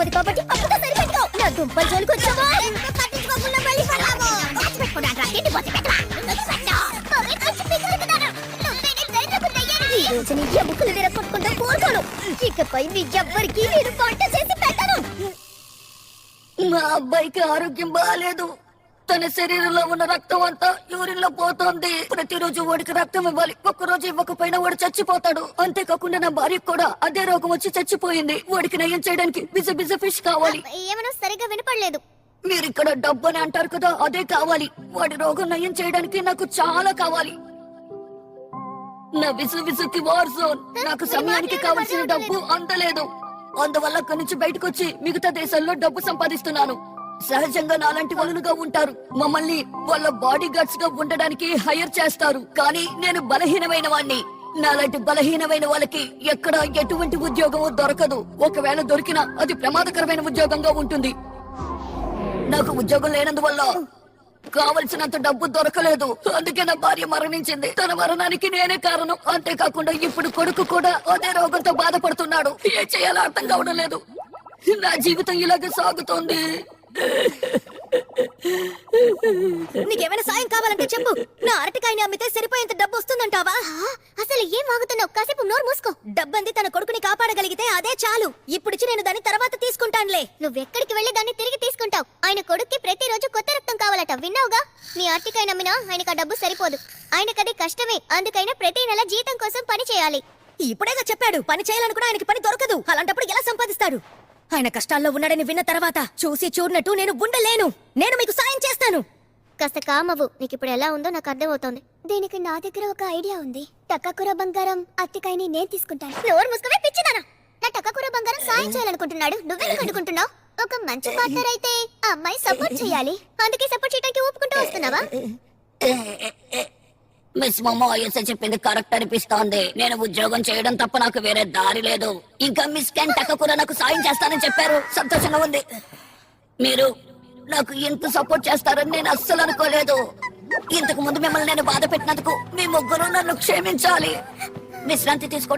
తప్పదు కాబట్టి అప్పుగా సరిపెట్టుకో. నా దుంపలు జోలికొచ్చావా? పట్టించుకోకుండా మళ్ళీ పడావు. ఈ రోజు నీ ఎముకలు విరగొట్టుకుంటా పోతాను. ఇకపై మీ ఎవ్వరికి నేను వంట చేసి పెట్టను. మా అబ్బాయికి ఆరోగ్యం బాగాలేదు. తన శరీరంలో ఉన్న రక్తం అంతా యూరిన్ లో పోతోంది. ప్రతిరోజు వాడికి రక్తం ఇవ్వాలి. ఒక్కరోజు ఇవ్వకపోయినా వాడు చచ్చిపోతాడు. అంతేకాకుండా నా భార్యకు కూడా అదే రోగం వచ్చి చచ్చిపోయింది. వాడికి నయం చేయడానికి బిజ బిజ ఫిష్ కావాలి. ఏమనో సరిగ్గా వినపడలేదు. మీరు ఇక్కడ డబ్బు అని అంటారు కదా, అదే కావాలి. వాడి రోగం నయం చేయడానికి నాకు చాలా కావాలి. నా విసుకి వార్ జోన్. నాకు సమయానికి కావలసిన డబ్బు అందలేదు. అందువల్ల అక్కడి నుంచి బయటకు వచ్చి మిగతా దేశాల్లో డబ్బు సంపాదిస్తున్నాను. సహజంగా నాలాంటి వాళ్ళుగా ఉంటారు. మమ్మల్ని వాళ్ళ బాడీ గార్డ్స్ గా ఉండడానికి హైర్ చేస్తారు. కానీ నేను బలహీనమైన వాణ్ణి. నాలాంటి బలహీనమైన వాళ్ళకి ఎక్కడ ఎటువంటి ఉద్యోగమో దొరకదు. ఒకవేళ దొరికినా అది ప్రమాదకరమైన ఉద్యోగంగా ఉంటుంది. నాకు ఉద్యోగం లేనందువల్ల కావలసినంత డబ్బు దొరకలేదు. అందుకే నా భార్య మరణించింది. తన మరణానికి నేనే కారణం. అంతేకాకుండా ఇప్పుడు కొడుకు కూడా అదే రోగంతో బాధపడుతున్నాడు. ఏం చేయాలో అర్థం కావడం లేదు. నా జీవితం ఇలాగే సాగుతోంది. నీకేమైనా సాయం కావాలంటే చెప్పు. నా అరటికాయని అమ్మితే సరిపోయేంత డబ్బు వస్తుందంటావా? అసలు ఏం వాగుతున్నావు? కాసేపు నోరు మూసుకో. డబ్బంది తన కొడుకుని కాపాడగలిగితే అదే చాలు. ఇప్పుడిచ్చి నేను దాన్ని తర్వాత తీసుకుంటానులే. నువ్వెక్కడికి వెళ్ళి దాన్ని తిరిగి తీసుకుంటావు? ఆయన కొడుక్కి ప్రతిరోజు కొత్త రక్తం కావాలట. విన్నావుగా? నీ అరటికాయ నమ్మినా ఆయనకు ఆ డబ్బు సరిపోదు. ఆయనకది కష్టమే. అందుకైనా ప్రతి నెల జీతం కోసం పని చేయాలి. ఇప్పుడేగా చెప్పాడు. పని చేయాలని కూడా ఆయనకి పని దొరకదు. అలాంటప్పుడు ఎలా సంపాదిస్తాడు? ఆయన కష్టాల్లో ఉన్నాడని విన్న తర్వాత చూసి చూడనట్టు నేను ఉండలేను. నేను మీకు సాయం చేస్తాను. కాస్త కామవు. నీకు ఇప్పుడు ఎలా ఉందో నాకు అర్థమవుతోంది. దీనికి నా దగ్గర ఒక ఐడియా ఉంది. టక్కకూర బంగారం అత్తికాయని నేను తీసుకుంటాను. నోరు మూసుకునే పిచ్చిదానా. నా టక్కకూర బంగారం సాయం చేయాలనుకుంటున్నాడు. నువ్వెందుకు అడ్డుకుంటున్నావు? ఒక మంచి పార్ట్నర్ అయితే ఆ అమ్మాయి సపోర్ట్ చేయాలి. అందుకే సపోర్ట్ చేయడానికి ఒప్పుకుంటూ వస్తున్నావా? మిస్ మొమోయస్ చెప్పింది కరెక్ట్ అనిపిస్తోంది. నేను ఉద్యోగం చేయడం తప్ప నాకు వేరే దారి లేదు. ఇంకా మిస్ కెంటక్క కూడా నాకు సాయం చేస్తానని చెప్పారు. సంతోషంగా ఉంది. మీరు నాకు ఎంత సపోర్ట్ చేస్తారని నేను అస్సలు అనుకోలేదు. ఇంతకు ముందు మిమ్మల్ని నేను బాధ పెట్టినందుకు మీ ముగ్గురు నన్ను క్షమించాలి. విశ్రాంతి తీసుకోవడం